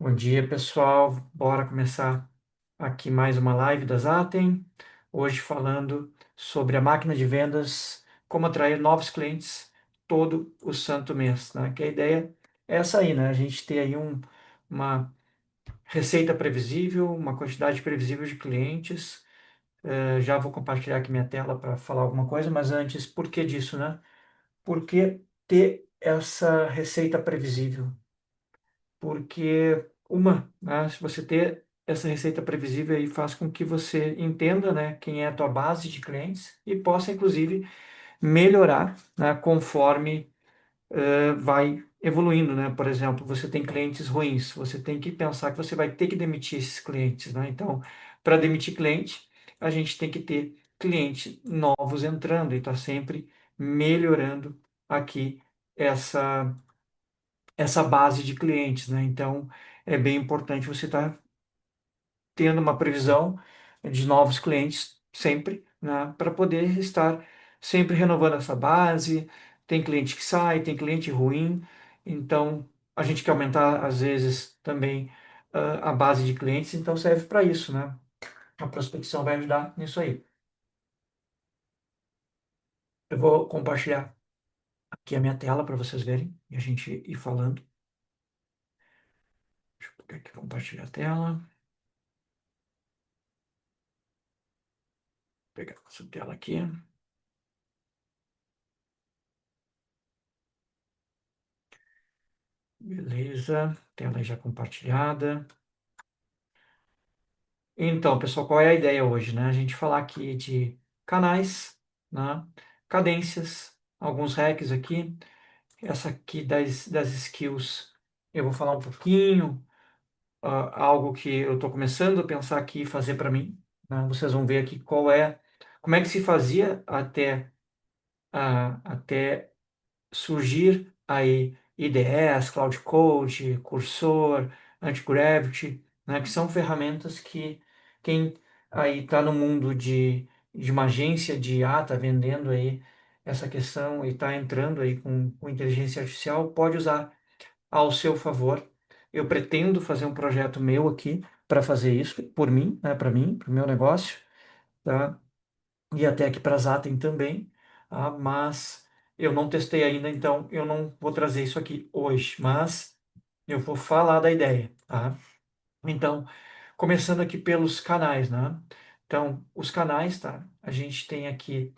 Bom dia, pessoal. Bora começar aqui mais uma live da Zaten. Hoje falando sobre a máquina de vendas, como atrair novos clientes todo o santo mês, né? Que a ideia é essa aí, né? A gente ter aí uma receita previsível, uma quantidade previsível de clientes. Já vou compartilhar aqui minha tela para falar alguma coisa, mas antes, por que disso, né? Por que ter essa receita previsível? Porque né, se você ter essa receita previsível aí faz com que você entenda, né, quem é a tua base de clientes e possa inclusive melhorar, né, conforme vai evoluindo, né? Por exemplo, você tem clientes ruins, você tem que pensar que você vai ter que demitir esses clientes, né? Então, para demitir cliente, a gente tem que ter clientes novos entrando e está sempre melhorando aqui essa essa base de clientes, né? Então, é bem importante você estar tendo uma previsão de novos clientes sempre, né? Para poder estar sempre renovando essa base. Tem cliente que sai, tem cliente ruim, então a gente quer aumentar, às vezes, também a base de clientes, então serve para isso, né? A prospecção vai ajudar nisso aí. Eu vou compartilhar aqui a minha tela para vocês verem e a gente ir falando. Deixa eu pegar aqui, compartilhar a tela. Pegar essa tela aqui. Beleza, tela já compartilhada. Então, pessoal, qual é a ideia hoje, né? A gente falar aqui de canais, né? Cadências, alguns hacks aqui. Essa aqui das skills, eu vou falar um pouquinho, algo que eu estou começando a pensar aqui e fazer para mim, né? Vocês vão ver aqui como é que se fazia até surgir aí IDEs, Cloud Code, Cursor, Antigravity, né, que são ferramentas que quem aí está no mundo de uma agência de IA, está vendendo aí essa questão e está entrando aí com inteligência artificial, pode usar ao seu favor. Eu pretendo fazer um projeto meu aqui para fazer isso por mim, né, para mim, para o meu negócio, tá? E até aqui para Zaten também, mas eu não testei ainda, então eu não vou trazer isso aqui hoje, mas eu vou falar da ideia, tá? Então, começando aqui pelos canais, né? Então, os canais, tá? A gente tem aqui,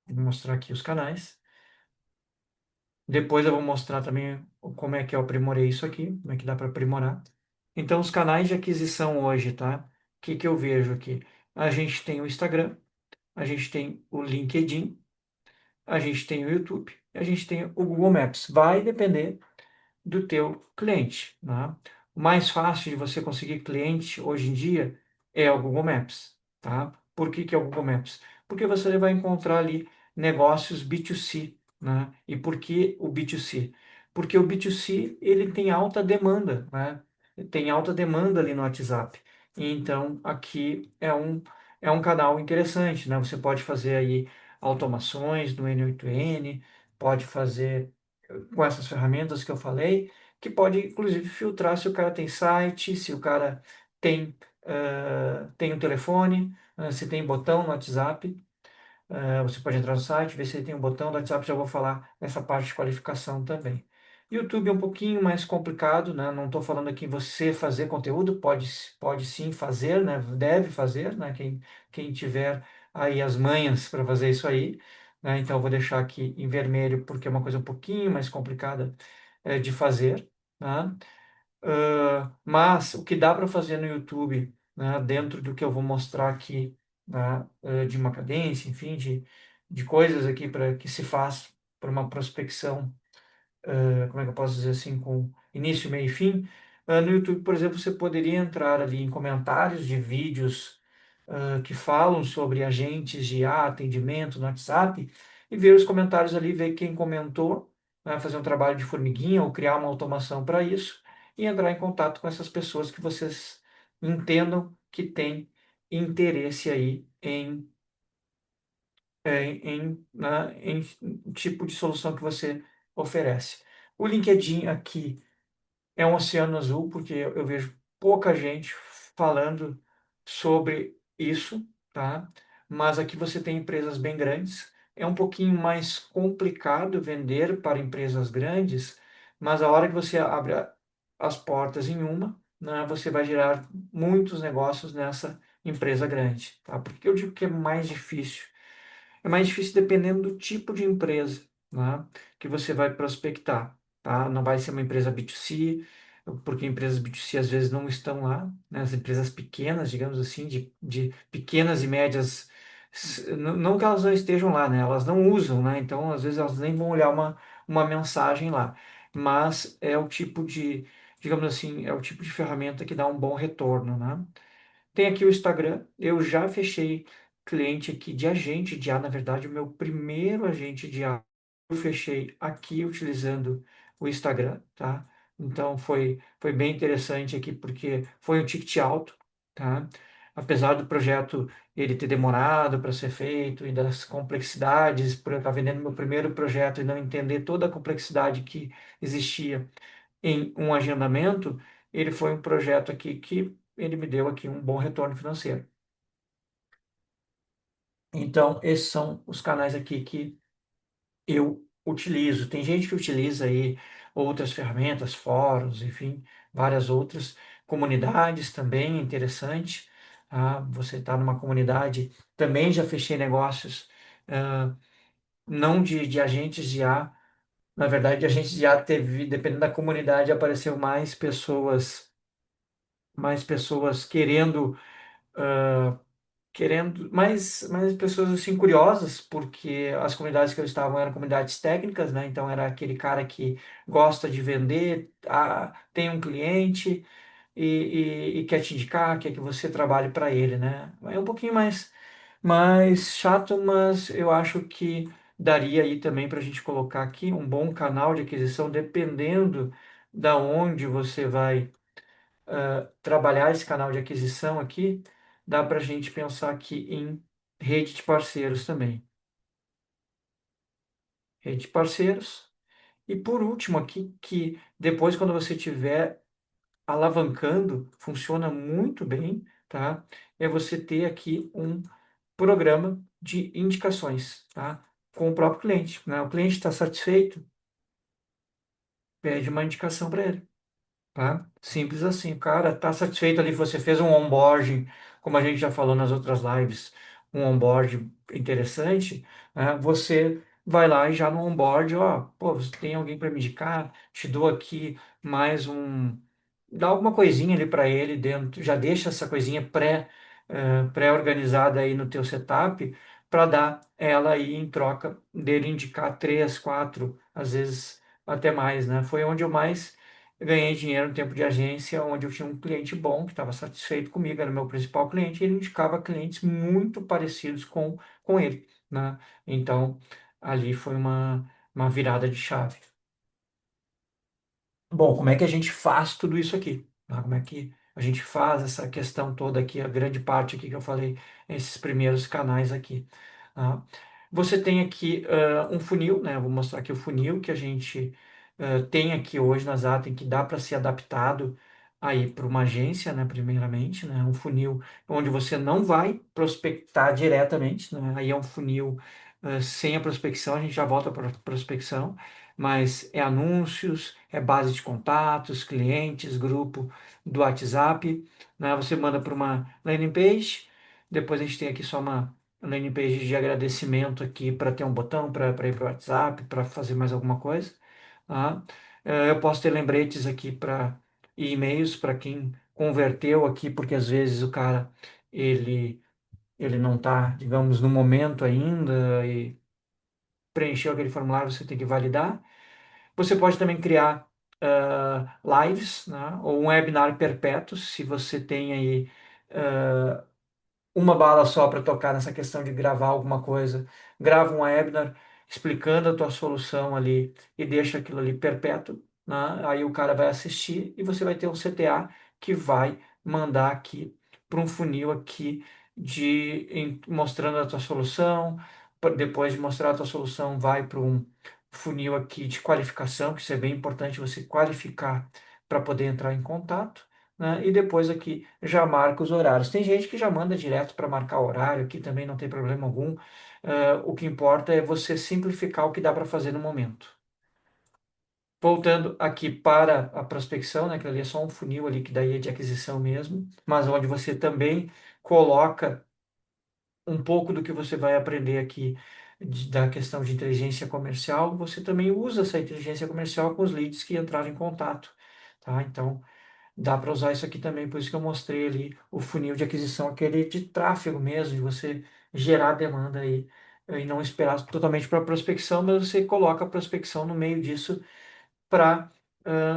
vou mostrar aqui os canais. Depois eu vou mostrar também como é que eu aprimorei isso aqui, como é que dá para aprimorar. Então, os canais de aquisição hoje, tá? O que que eu vejo aqui? A gente tem o Instagram, a gente tem o LinkedIn, a gente tem o YouTube, a gente tem o Google Maps. Vai depender do teu cliente, né? O mais fácil de você conseguir cliente hoje em dia é o Google Maps, tá? Por que que é o Google Maps? Porque você vai encontrar ali negócios B2C, né? E por que o B2C? Porque o B2C, ele tem alta demanda, né? Tem alta demanda ali no WhatsApp. Então, aqui é um canal interessante, né? Você pode fazer aí automações no N8N, pode fazer com essas ferramentas que eu falei, que pode inclusive filtrar se o cara tem site, se o cara tem um telefone, se tem botão no WhatsApp. Você pode entrar no site, ver se tem um botão do WhatsApp, já vou falar nessa parte de qualificação também. YouTube é um pouquinho mais complicado, né? Não estou falando aqui em você fazer conteúdo, pode sim fazer, né? Deve fazer, né? Quem tiver aí as manhas para fazer isso aí, né? Então eu vou deixar aqui em vermelho porque é uma coisa um pouquinho mais complicada de fazer, né? Mas o que dá para fazer no YouTube, né, dentro do que eu vou mostrar aqui, né, de uma cadência, enfim, de coisas aqui para que se faz para uma prospecção, como é que eu posso dizer assim, com início, meio e fim. No YouTube, por exemplo, você poderia entrar ali em comentários de vídeos que falam sobre agentes de IA, atendimento no WhatsApp, e ver os comentários ali, ver quem comentou, né, fazer um trabalho de formiguinha ou criar uma automação para isso, e entrar em contato com essas pessoas que vocês entendam que têm interesse aí em tipo de solução que você oferece. O LinkedIn aqui É um oceano azul, porque eu vejo pouca gente falando sobre isso, tá? Mas aqui você tem empresas bem grandes. É um pouquinho mais complicado vender para empresas grandes, mas a hora que você abre as portas em uma, né, você vai gerar muitos negócios nessa empresa grande, tá? Porque eu digo que é mais difícil. É mais difícil dependendo do tipo de empresa, né, que você vai prospectar, tá? Não vai ser uma empresa B2C, porque empresas B2C às vezes não estão lá, né? As empresas pequenas, digamos assim, de pequenas e médias, não que elas não estejam lá, né? Elas não usam, né? Então, às vezes, elas nem vão olhar uma mensagem lá. Mas é o tipo de, digamos assim, é o tipo de ferramenta que dá um bom retorno, né? Tem aqui o Instagram. Eu já fechei cliente aqui de agente de A, na verdade, o meu primeiro agente de A eu fechei aqui utilizando o Instagram, tá? Então foi bem interessante aqui porque foi um ticket alto, tá? Apesar do projeto ele ter demorado para ser feito e das complexidades, por eu estar vendendo meu primeiro projeto e não entender toda a complexidade que existia em um agendamento, ele foi um projeto aqui que ele me deu aqui um bom retorno financeiro. Então, esses são os canais aqui que eu utilizo. Tem gente que utiliza aí outras ferramentas, fóruns, enfim, várias outras. Comunidades também é interessante. Você está numa comunidade, também já fechei negócios, ah, não de agentes de A. Na verdade, a gente já teve, dependendo da comunidade, apareceu mais pessoas querendo mais pessoas assim curiosas, porque as comunidades que eu estava eram comunidades técnicas, né? Então era aquele cara que gosta de vender, tem um cliente e quer te indicar, quer que você trabalhe para ele, né? É um pouquinho mais chato, mas eu acho que daria aí também para a gente colocar aqui um bom canal de aquisição, dependendo da onde você vai trabalhar esse canal de aquisição aqui, dá para a gente pensar aqui em rede de parceiros também. Rede de parceiros. E por último aqui, que depois quando você tiver alavancando, funciona muito bem, tá? É você ter aqui um programa de indicações, tá? Com o próprio cliente, né? O cliente está satisfeito, pede uma indicação para ele. Tá? Simples assim. O cara tá satisfeito ali, você fez um onboarding, como a gente já falou nas outras lives, um onboarding interessante, né? Você vai lá e já no onboard, ó, pô, você tem alguém para me indicar? Te dou aqui mais um, dá alguma coisinha ali para ele dentro, já deixa essa coisinha pré-organizada aí no teu setup para dar ela aí em troca dele indicar três, quatro, às vezes até mais, né? Foi onde eu mais ganhei dinheiro no tempo de agência, onde eu tinha um cliente bom que estava satisfeito comigo, era o meu principal cliente, e ele indicava clientes muito parecidos com ele, né? Então, ali foi uma virada de chave. Bom, como é que a gente faz tudo isso aqui? Como é que a gente faz essa questão toda aqui, a grande parte aqui que eu falei, esses primeiros canais aqui. tá? Você tem aqui um funil, né? Eu vou mostrar aqui o funil que a gente tem aqui hoje na Zaten, que dá para ser adaptado aí para uma agência, né? Primeiramente, né? Um funil onde você não vai prospectar diretamente, né? Aí é um funil sem a prospecção, a gente já volta para a prospecção, mas é anúncios, é base de contatos, clientes, grupo do WhatsApp, né? Você manda para uma landing page, depois a gente tem aqui só uma landing page de agradecimento aqui para ter um botão para ir para o WhatsApp, para fazer mais alguma coisa, tá? Eu posso ter lembretes aqui para e e-mails para quem converteu aqui, porque às vezes o cara ele ele não está, digamos, no momento ainda e preencheu aquele formulário, você tem que validar. Você pode também criar lives, né, ou um webinar perpétuo, se você tem aí uma bala só para tocar nessa questão de gravar alguma coisa. Grava um webinar explicando a tua solução ali e deixa aquilo ali perpétuo, né? Aí o cara vai assistir e você vai ter um CTA que vai mandar aqui para um funil aqui mostrando a tua solução. Depois de mostrar a tua solução, vai para um funil aqui de qualificação, que isso é bem importante você qualificar para poder entrar em contato, né? E depois aqui já marca os horários. Tem gente que já manda direto para marcar horário, aqui também não tem problema algum. O que importa é você simplificar o que dá para fazer no momento. Voltando aqui para a prospecção, né, que ali é só um funil ali que daí é de aquisição mesmo, mas onde você também coloca um pouco do que você vai aprender aqui da questão de inteligência comercial, você também usa essa inteligência comercial com os leads que entraram em contato, tá? Então, dá para usar isso aqui também, por isso que eu mostrei ali o funil de aquisição, aquele de tráfego mesmo, de você gerar demanda aí e não esperar totalmente para a prospecção, mas você coloca a prospecção no meio disso para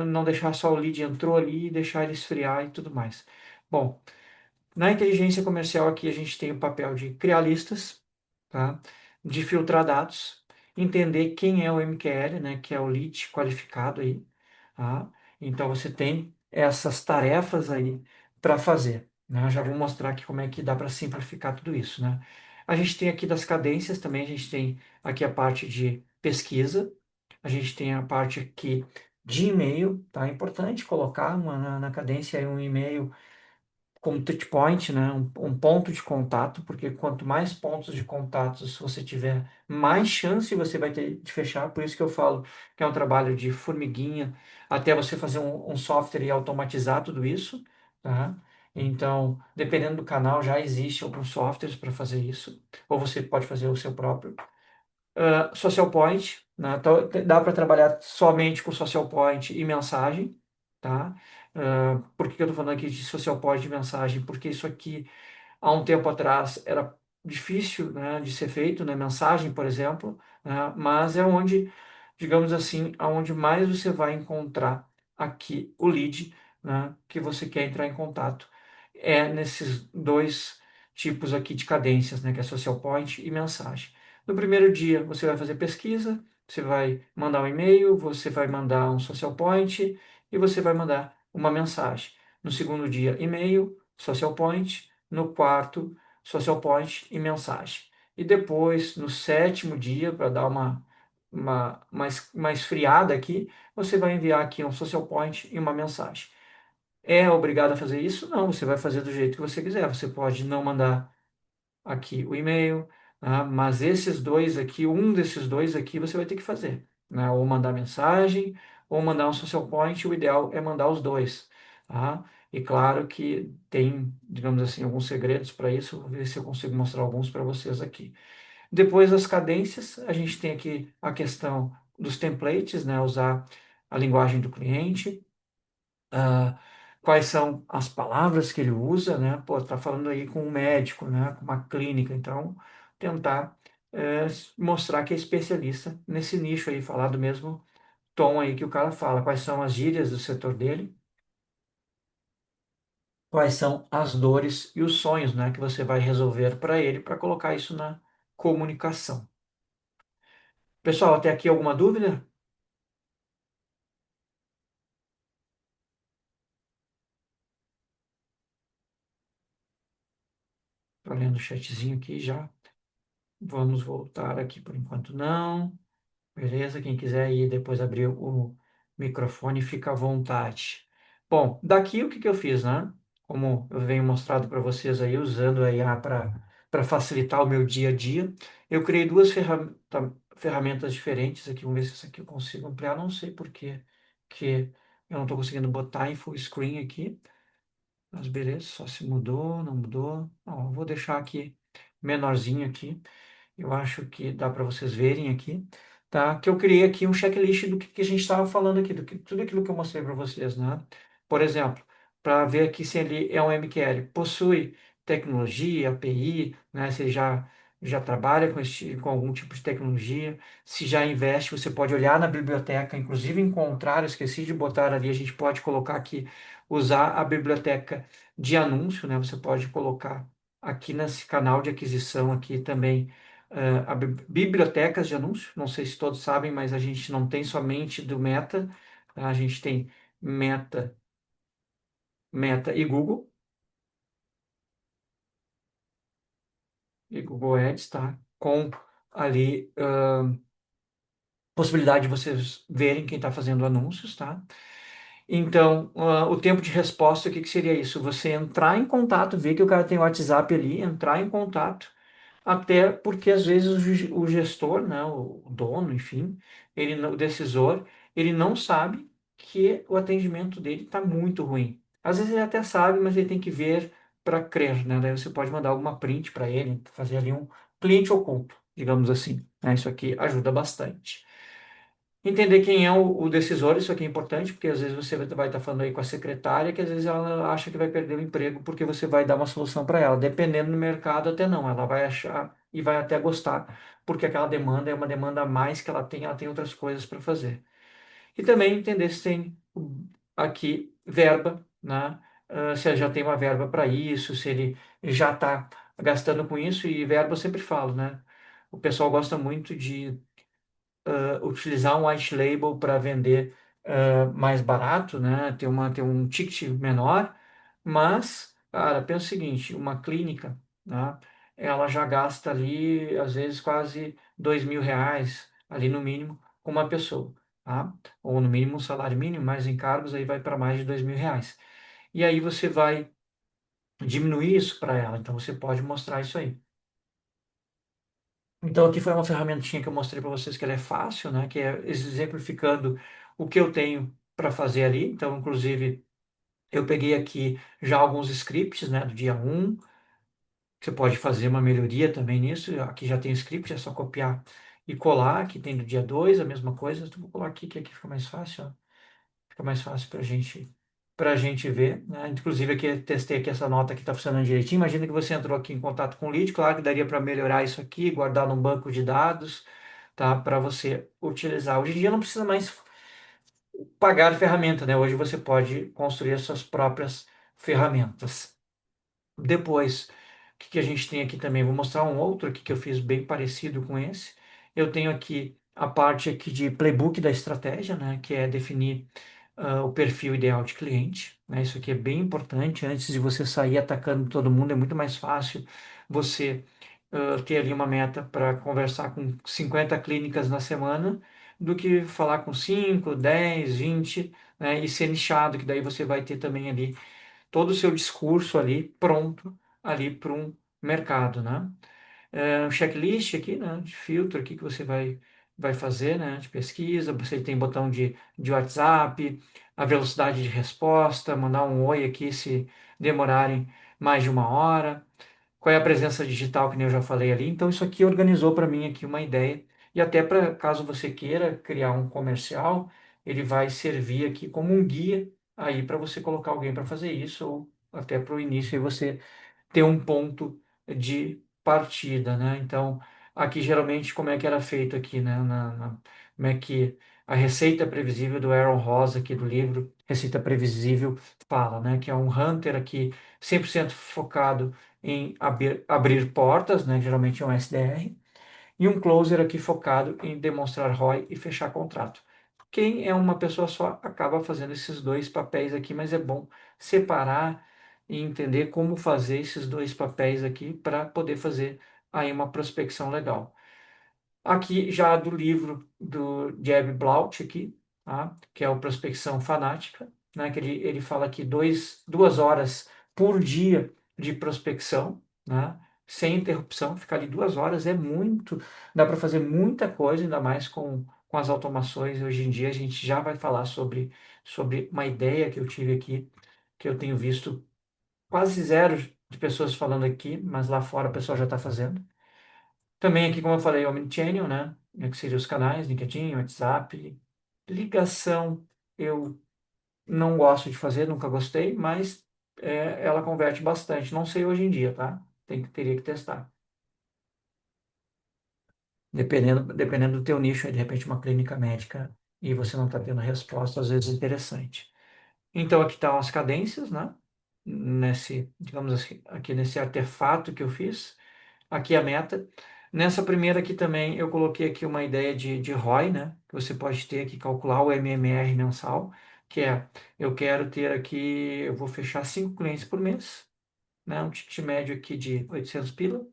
não deixar só o lead entrou ali e deixar ele esfriar e tudo mais. Bom, na inteligência comercial aqui a gente tem o papel de criar listas, tá? De filtrar dados, entender quem é o MQL, né? Que é o lead qualificado aí, tá? Então você tem essas tarefas aí para fazer, né? Eu já vou mostrar aqui como é que dá para simplificar tudo isso, né? A gente tem aqui das cadências também, a gente tem aqui a parte de pesquisa, a gente tem a parte aqui de e-mail, tá? É importante colocar na cadência aí um e-mail como touch point, né? Um ponto de contato, porque quanto mais pontos de contatos você tiver, mais chance você vai ter de fechar. Por isso que eu falo que é um trabalho de formiguinha, até você fazer um software e automatizar tudo isso, tá? Então, dependendo do canal, já existe alguns softwares para fazer isso, ou você pode fazer o seu próprio. Social Point, né? Então, dá para trabalhar somente com Social Point e mensagem, tá? Por que eu estou falando aqui de Social Point e mensagem? Porque isso aqui, há um tempo atrás, era difícil, né, de ser feito, né? Mensagem, por exemplo, né? Mas é onde, digamos assim, aonde mais você vai encontrar aqui o lead, né, que você quer entrar em contato. É nesses dois tipos aqui de cadências, né, que é Social Point e mensagem. No primeiro dia, você vai fazer pesquisa, você vai mandar um e-mail, você vai mandar um social point e você vai mandar uma mensagem. No segundo dia, e-mail, social point. No quarto, social point e mensagem. E depois, no sétimo dia, para dar uma esfriada aqui, você vai enviar aqui um social point e uma mensagem. É obrigado a fazer isso? Não, você vai fazer do jeito que você quiser. Você pode não mandar aqui o e-mail, né? Mas esses dois aqui, um desses dois aqui você vai ter que fazer, né? Ou mandar mensagem, ou mandar um social point, o ideal é mandar os dois, tá? E claro que tem, digamos assim, alguns segredos para isso, vou ver se eu consigo mostrar alguns para vocês aqui. Depois das cadências, a gente tem aqui a questão dos templates, né? Usar a linguagem do cliente, ah, quais são as palavras que ele usa, né? Pô, tá falando aí com um médico, né? Com uma clínica, então tentar mostrar que é especialista nesse nicho aí, falar do mesmo tom aí que o cara fala, quais são as gírias do setor dele, quais são as dores e os sonhos, né? Que você vai resolver para ele, para colocar isso na comunicação. Pessoal, até aqui alguma dúvida? Tô lendo o chatzinho aqui já. Vamos voltar aqui por enquanto não. Beleza? Quem quiser ir depois abrir o microfone, fica à vontade. Bom, daqui o que que eu fiz, né? Como eu venho mostrado para vocês aí, usando a IA para facilitar o meu dia a dia, eu criei duas ferramentas diferentes aqui. Vamos ver se isso aqui eu consigo ampliar. Não sei por quê, que eu não estou conseguindo botar em full screen aqui. Mas beleza, só se mudou, não mudou. Não, eu vou deixar aqui menorzinho aqui. Eu acho que dá para vocês verem aqui, tá? Que eu criei aqui um checklist do que a gente estava falando aqui, tudo aquilo que eu mostrei para vocês, né? Por exemplo, para ver aqui se ele é um MQL, possui tecnologia, API, né? Se ele já trabalha com algum tipo de tecnologia, se já investe, você pode olhar na biblioteca, inclusive encontrar, eu esqueci de botar ali, a gente pode colocar aqui, usar a biblioteca de anúncio, né? Você pode colocar aqui nesse canal de aquisição aqui também bibliotecas de anúncio. Não sei se todos sabem, mas a gente não tem somente do Meta, tá? A gente tem Meta, Meta e Google Ads, tá? Com ali possibilidade de vocês verem quem está fazendo anúncios, tá? Então, o tempo de resposta, o que que seria isso? Você entrar em contato, ver que o cara tem o WhatsApp ali, entrar em contato, até porque às vezes o gestor, né, o dono, enfim, o decisor, ele não sabe que o atendimento dele está muito ruim. Às vezes ele até sabe, mas ele tem que ver para crer, né? Daí você pode mandar alguma print para ele, fazer ali um cliente oculto, digamos assim, né? Isso aqui ajuda bastante. Entender quem é o decisor, isso aqui é importante, porque às vezes você vai estar falando aí com a secretária, que às vezes ela acha que vai perder o emprego porque você vai dar uma solução para ela. Dependendo do mercado, até não, ela vai achar e vai até gostar, porque aquela demanda é uma demanda a mais que ela tem outras coisas para fazer. E também entender se tem aqui verba, né? Se ele já tem uma verba para isso, se ele já está gastando com isso, e verba eu sempre falo, né? O pessoal gosta muito de utilizar um white label para vender mais barato, né? Ter um ticket menor, mas, cara, pensa o seguinte, uma clínica, né? Ela já gasta ali, às vezes, quase R$ 2.000, ali no mínimo, com uma pessoa, tá? Ou no mínimo um salário mínimo, mais encargos, aí vai para mais de R$ 2.000. E aí você vai diminuir isso para ela, então você pode mostrar isso aí. Então, aqui foi uma ferramentinha que eu mostrei para vocês que ela é fácil, né? Que é exemplificando o que eu tenho para fazer ali. Então, inclusive, eu peguei aqui já alguns scripts, né? Do dia 1. Você pode fazer uma melhoria também nisso. Aqui já tem script, é só copiar e colar. Aqui tem do dia 2 a mesma coisa. Então, vou colar aqui, que aqui fica mais fácil, ó. Fica mais fácil para gente ver, né? Inclusive aqui eu testei aqui essa nota que está funcionando direitinho. Imagina que você entrou aqui em contato com o lead, claro que daria para melhorar isso aqui, guardar num banco de dados, tá? Para você utilizar. Hoje em dia não precisa mais pagar ferramenta, né? Hoje você pode construir as suas próprias ferramentas. Depois, o que que a gente tem aqui também? Vou mostrar um outro aqui que eu fiz bem parecido com esse. Eu tenho aqui a parte aqui de playbook da estratégia, né? Que é definir o perfil ideal de cliente, né? Isso aqui é bem importante. Antes de você sair atacando todo mundo, é muito mais fácil você ter ali uma meta para conversar com 50 clínicas na semana do que falar com 5, 10, 20, né? E ser nichado, que daí você vai ter também ali todo o seu discurso ali pronto ali para um mercado, né? Um checklist aqui, né, de filtro aqui que você vai fazer, né, de pesquisa. Você tem botão de WhatsApp, a velocidade de resposta, mandar um oi aqui se demorarem mais de uma hora. Qual é a presença digital, que nem eu já falei ali. Então, isso aqui organizou para mim aqui uma ideia. E até para caso você queira criar um comercial, ele vai servir aqui como um guia aí para você colocar alguém para fazer isso, ou até para o início aí você ter um ponto de partida, né? Então, aqui geralmente como é que era feito aqui, né? Como é que a receita previsível do Aaron Ross aqui do livro Receita Previsível fala, né? Que é um hunter aqui 100% focado em abrir portas, né? Geralmente é um SDR, e um closer aqui focado em demonstrar ROI e fechar contrato. Quem é uma pessoa só acaba fazendo esses dois papéis aqui, mas é bom separar e entender como fazer esses dois papéis aqui para poder fazer aí uma prospecção legal. Aqui já do livro do Jeb Blount aqui, tá? Que é o Prospecção Fanática, né? Que ele fala aqui 2 horas por dia de prospecção, né? Sem interrupção, ficar ali 2 horas é muito, dá para fazer muita coisa, ainda mais com as automações. Hoje em dia a gente já vai falar sobre uma ideia que eu tive aqui, que eu tenho visto quase zero de pessoas falando aqui, mas lá fora o pessoal já está fazendo. Também aqui, como eu falei, Omnichannel, né? Que seriam os canais, LinkedIn, WhatsApp. Ligação, eu não gosto de fazer, nunca gostei, mas ela converte bastante. Não sei hoje em dia, tá? Teria que testar. Dependendo do teu nicho, aí, de repente uma clínica médica e você não está tendo resposta, às vezes é interessante. Então aqui estão as cadências, né? Digamos assim, aqui nesse artefato que eu fiz. Aqui a meta. Nessa primeira aqui também eu coloquei aqui uma ideia de ROI, né? Que você pode ter aqui, calcular o MMR mensal, que é, eu quero ter aqui, eu vou fechar 5 clientes por mês, né? Um ticket médio aqui de 800 pila.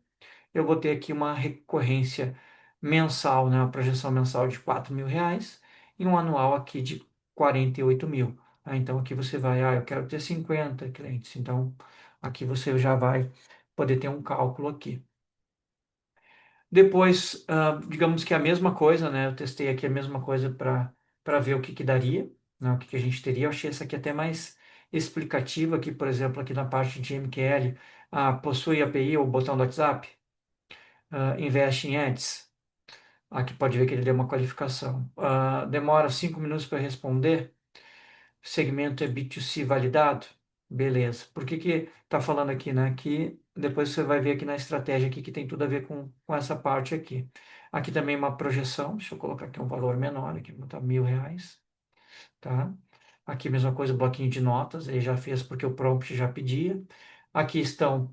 Eu vou ter aqui uma recorrência mensal, né? Uma projeção mensal de R$ 4.000 e um anual aqui de 48 mil. Então aqui você vai, eu quero ter 50 clientes. Então aqui você já vai poder ter um cálculo aqui. Depois, digamos que a mesma coisa, né? Eu testei aqui a mesma coisa para ver o que que daria, né? O que que a gente teria. Eu achei essa aqui até mais explicativa aqui, por exemplo, aqui na parte de MQL, possui API ou botão do WhatsApp, investe em ads. Aqui pode ver que ele deu uma qualificação. Demora 5 minutos para responder. Segmento é B2C validado. Beleza. Por que que tá falando aqui, né? Que depois você vai ver aqui na estratégia aqui que tem tudo a ver com essa parte aqui. Aqui também uma projeção. Deixa eu colocar aqui um valor menor, aqui vou botar R$ 1.000, tá? Aqui mesma coisa, bloquinho de notas, ele já fez porque o prompt já pedia. Aqui estão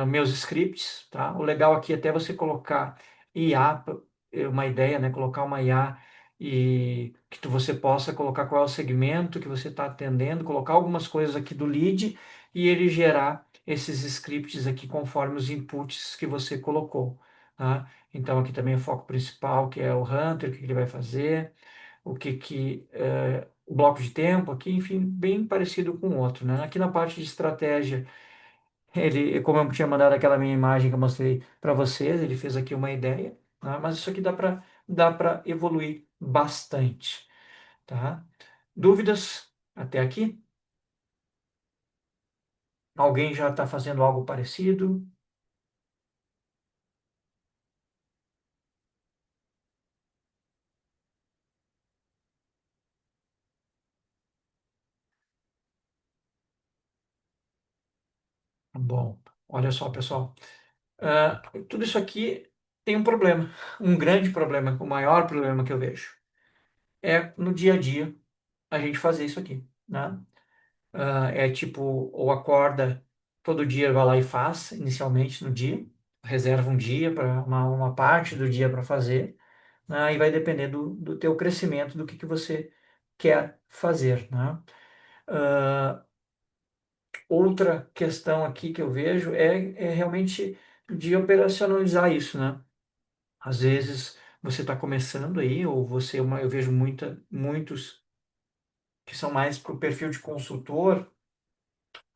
meus scripts, tá? O legal aqui é até você colocar IA, uma ideia, né? Colocar uma IA e que você possa colocar qual é o segmento que você está atendendo, colocar algumas coisas aqui do lead e ele gerar esses scripts aqui conforme os inputs que você colocou, tá? Então aqui também o foco principal, que é o Hunter, o que ele vai fazer, o bloco de tempo aqui, enfim, bem parecido com o outro, né? Aqui na parte de estratégia, ele, como eu tinha mandado aquela minha imagem que eu mostrei para vocês, ele fez aqui uma ideia, tá? Mas isso aqui dá para evoluir bastante, tá? Dúvidas até aqui? Alguém já está fazendo algo parecido? Bom, olha só, pessoal. Tudo isso aqui tem um problema, um grande problema, o maior problema que eu vejo é no dia a dia a gente fazer isso aqui, né? É tipo, ou acorda todo dia, vai lá e faz, inicialmente no dia, reserva um dia para uma parte do dia para fazer, né? E vai depender do teu crescimento, do que você quer fazer, né? Ah, outra questão aqui que eu vejo é realmente de operacionalizar isso, né? Às vezes você está começando aí, ou você, eu vejo muitos que são mais para o perfil de consultor,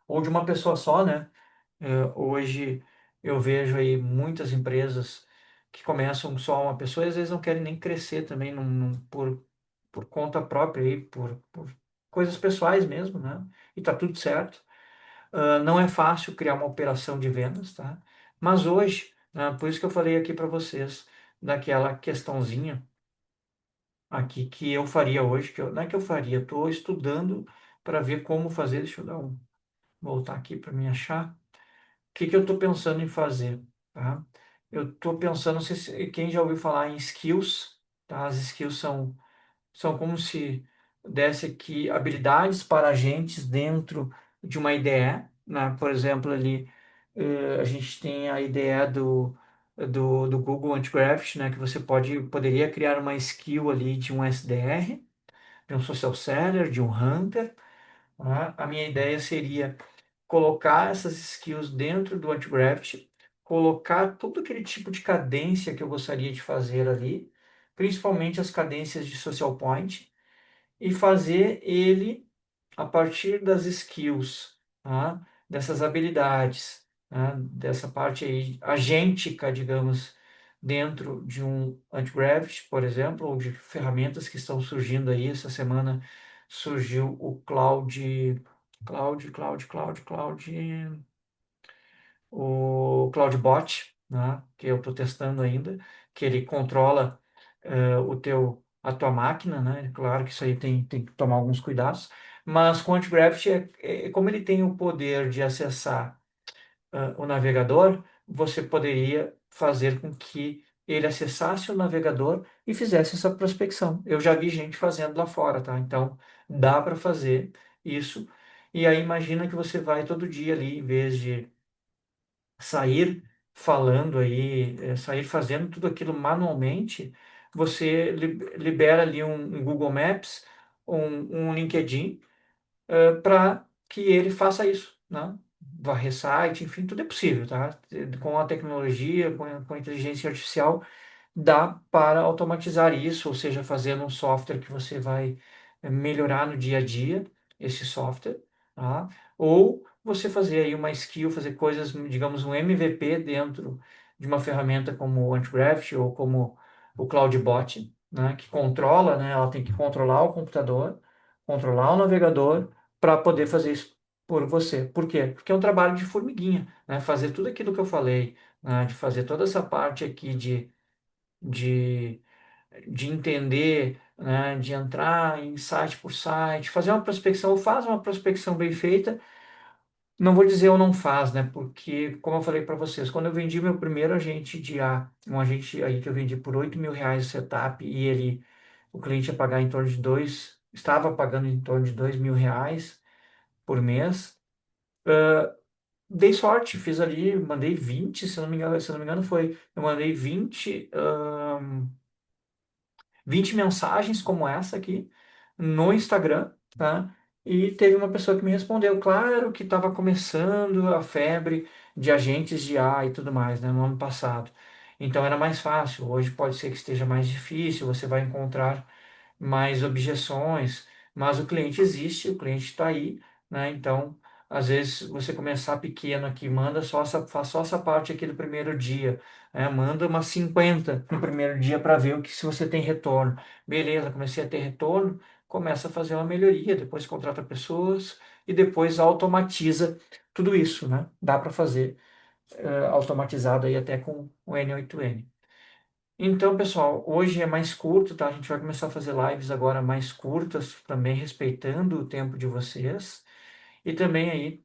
ou de uma pessoa só, né? Hoje eu vejo aí muitas empresas que começam só uma pessoa e às vezes não querem nem crescer também por conta própria aí, por coisas pessoais mesmo, né? E tá tudo certo. Não é fácil criar uma operação de vendas, tá? Mas hoje, né, por isso que eu falei aqui para vocês daquela questãozinha aqui que eu faria hoje, não é que eu faria, estou estudando para ver como fazer. Deixa eu voltar aqui para me achar. Que eu estou pensando em fazer, tá? Eu estou pensando, não sei se quem já ouviu falar em skills, tá? As skills são como se desse aqui habilidades para agentes dentro de uma IDE, né? Por exemplo, ali a gente tem a ideia do Google Antigraft, né? Que você poderia criar uma skill ali de um SDR, de um social seller, de um hunter, tá? A minha ideia seria colocar essas skills dentro do Antigraft, colocar todo aquele tipo de cadência que eu gostaria de fazer ali, principalmente as cadências de social point, e fazer ele a partir das skills, tá? Dessas habilidades, tá? Dessa parte aí agêntica, digamos, dentro de um Antigraft, por exemplo, ou de ferramentas que estão surgindo aí. Essa semana surgiu o o CloudBot, né, que eu estou testando ainda, que ele controla a tua máquina, né? Claro que isso aí tem que tomar alguns cuidados, mas com o Antigraft, como ele tem o poder de acessar o navegador, você poderia fazer com que ele acessasse o navegador e fizesse essa prospecção. Eu já vi gente fazendo lá fora, tá? Então, dá para fazer isso. E aí imagina que você vai todo dia ali, em vez de sair falando aí, sair fazendo tudo aquilo manualmente, você libera ali um Google Maps, um LinkedIn, para que ele faça isso, né? Varrer site, enfim, tudo é possível, tá? Com a tecnologia, com a inteligência artificial, dá para automatizar isso, ou seja, fazendo um software que você vai melhorar no dia a dia, esse software, tá? Ou você fazer aí uma skill, fazer coisas, digamos, um MVP dentro de uma ferramenta como o Antigraft ou como o CloudBot, né? Que controla, né? Ela tem que controlar o computador, controlar o navegador para poder fazer isso por você. Por quê? Porque é um trabalho de formiguinha, né? Fazer tudo aquilo que eu falei, né? De fazer toda essa parte aqui de de entender, né, de entrar em site por site, fazer uma prospecção, ou faz uma prospecção bem feita, não vou dizer ou não faz, né, porque, como eu falei para vocês, quando eu vendi meu primeiro agente de A, um agente aí que eu vendi por R$ 8.000 o setup, e o cliente ia pagar em torno de estava pagando em torno de R$ 2.000 por mês, dei sorte, fiz ali, mandei 20, se não me engano eu mandei 20 mensagens como essa aqui no Instagram, tá? E teve uma pessoa que me respondeu, claro que estava começando a febre de agentes de A e tudo mais, né, no ano passado. Então era mais fácil. Hoje pode ser que esteja mais difícil, você vai encontrar mais objeções, mas o cliente existe, o cliente está aí, né? Então, às vezes você começar pequeno aqui, faz só essa parte aqui do primeiro dia, né? Manda umas 50 no primeiro dia para ver o que se você tem retorno. Beleza, comecei a ter retorno, começa a fazer uma melhoria, depois contrata pessoas e depois automatiza tudo isso, né? Dá para fazer automatizado aí até com o N8N. Então, pessoal, hoje é mais curto, tá? A gente vai começar a fazer lives agora mais curtas, também respeitando o tempo de vocês. E também aí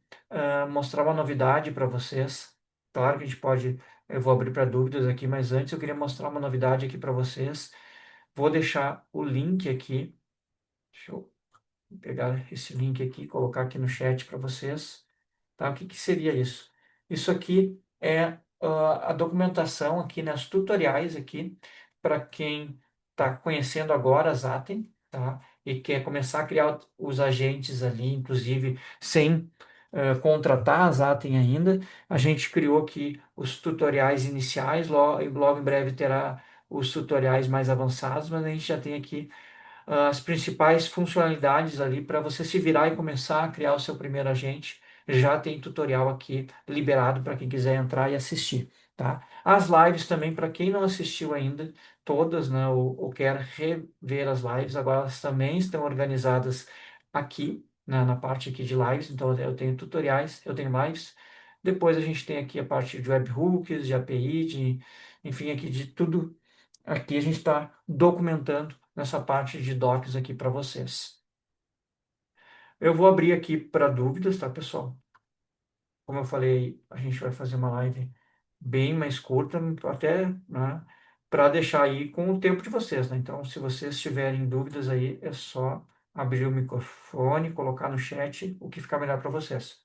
mostrar uma novidade para vocês. Claro que a gente pode, eu vou abrir para dúvidas aqui, mas antes eu queria mostrar uma novidade aqui para vocês. Vou deixar o link aqui. Deixa eu pegar esse link aqui e colocar aqui no chat para vocês. Tá? O que que seria isso? Isso aqui é a documentação aqui, né, os tutoriais aqui, para quem está conhecendo agora a Zaten, tá? E quer começar a criar os agentes ali, inclusive sem contratar a Zaten ainda. A gente criou aqui os tutoriais iniciais, logo em breve terá os tutoriais mais avançados, mas a gente já tem aqui as principais funcionalidades ali para você se virar e começar a criar o seu primeiro agente. Já tem tutorial aqui liberado para quem quiser entrar e assistir, tá? As lives também, para quem não assistiu ainda, todas, né, ou quer rever as lives, agora elas também estão organizadas aqui, né, na parte aqui de lives. Então eu tenho tutoriais, eu tenho lives. Depois a gente tem aqui a parte de webhooks, de API, enfim, aqui de tudo. Aqui a gente está documentando nessa parte de docs aqui para vocês. Eu vou abrir aqui para dúvidas, tá, pessoal? Como eu falei, a gente vai fazer uma live bem mais curta, até, né, para deixar aí com o tempo de vocês, né? Então, se vocês tiverem dúvidas aí, é só abrir o microfone, colocar no chat o que ficar melhor para vocês.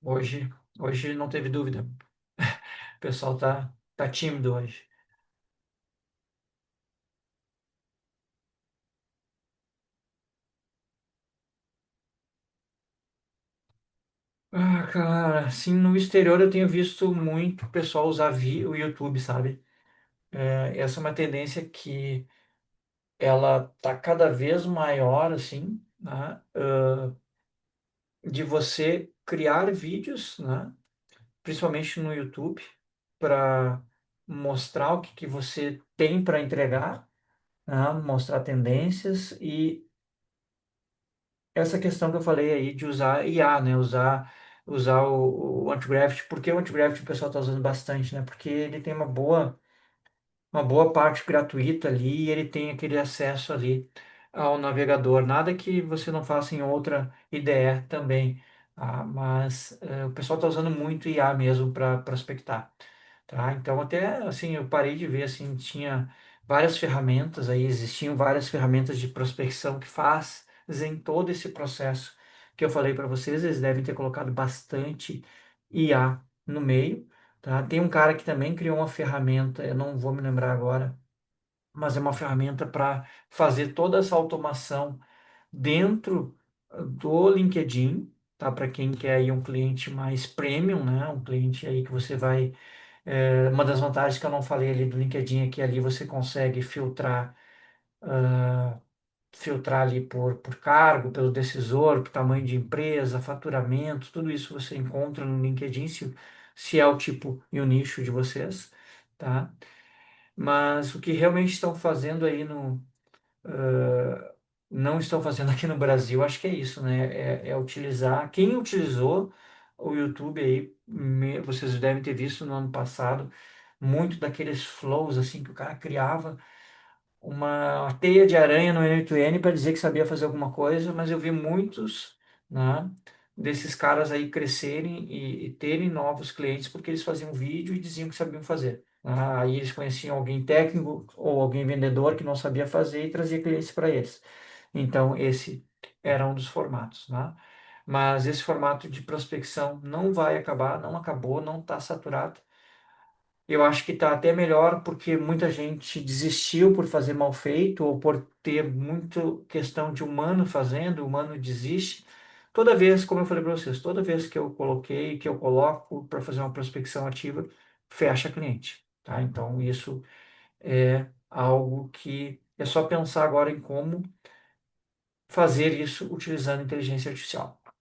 Hoje, hoje não teve dúvida. O pessoal tá tímido hoje. Ah, cara, assim, no exterior eu tenho visto muito pessoal usar o YouTube, sabe? Essa é uma tendência que ela tá cada vez maior, assim, né? De você criar vídeos, né? Principalmente no YouTube, para mostrar o que que você tem para entregar, né? Mostrar tendências e essa questão que eu falei aí de usar IA, né? Usar o Antigraft. Por que o Antigraft o pessoal está usando bastante, né? Porque ele tem uma boa parte gratuita ali e ele tem aquele acesso ali ao navegador. Nada que você não faça em outra IDE também, mas o pessoal está usando muito IA mesmo para prospectar, tá? Então até assim eu parei de ver assim tinha várias ferramentas aí, existiam várias ferramentas de prospecção que fazem todo esse processo que eu falei para vocês. Eles devem ter colocado bastante IA no meio. Tá? Tem um cara que também criou uma ferramenta, eu não vou me lembrar agora, mas é uma ferramenta para fazer toda essa automação dentro. do LinkedIn, tá? Para quem quer aí um cliente mais premium, né? Um cliente aí que você vai. Uma das vantagens que eu não falei ali do LinkedIn é que ali você consegue filtrar ali por cargo, pelo decisor, por tamanho de empresa, faturamento, tudo isso você encontra no LinkedIn, se é o tipo e o nicho de vocês, tá? Mas o que realmente estão fazendo aí não estão fazendo aqui no Brasil, acho que é isso, né? É utilizar. Quem utilizou o YouTube aí, vocês devem ter visto no ano passado, muito daqueles flows assim que o cara criava uma teia de aranha no N8N para dizer que sabia fazer alguma coisa, mas eu vi muitos, né, desses caras aí crescerem e terem novos clientes porque eles faziam vídeo e diziam que sabiam fazer. Aí eles conheciam alguém técnico ou alguém vendedor que não sabia fazer e trazia clientes para eles. Então, esse era um dos formatos, né? Mas esse formato de prospecção não vai acabar, não acabou, não está saturado. Eu acho que está até melhor porque muita gente desistiu por fazer mal feito ou por ter muito questão de humano fazendo, o humano desiste. Toda vez, como eu falei para vocês, toda vez que eu coloquei, que eu coloco para fazer uma prospecção ativa, fecha cliente, tá? Então, isso é algo que é só pensar agora em como fazer isso utilizando inteligência artificial. Não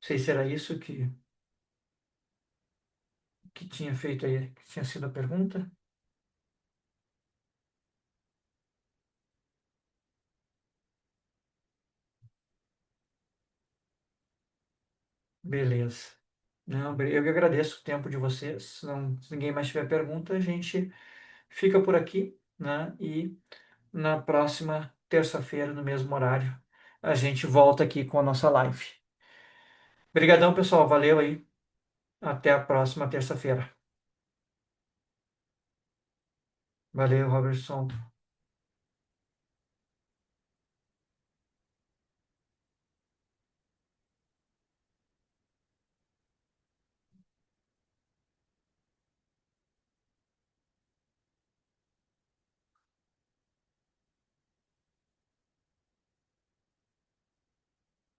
sei se era isso que tinha feito aí, que tinha sido a pergunta. Beleza. Não, eu que agradeço o tempo de vocês. Se ninguém mais tiver pergunta, a gente fica por aqui, né? E na próxima terça-feira, no mesmo horário, a gente volta aqui com a nossa live. Obrigadão, pessoal. Valeu aí. Até a próxima terça-feira. Valeu, Robertson.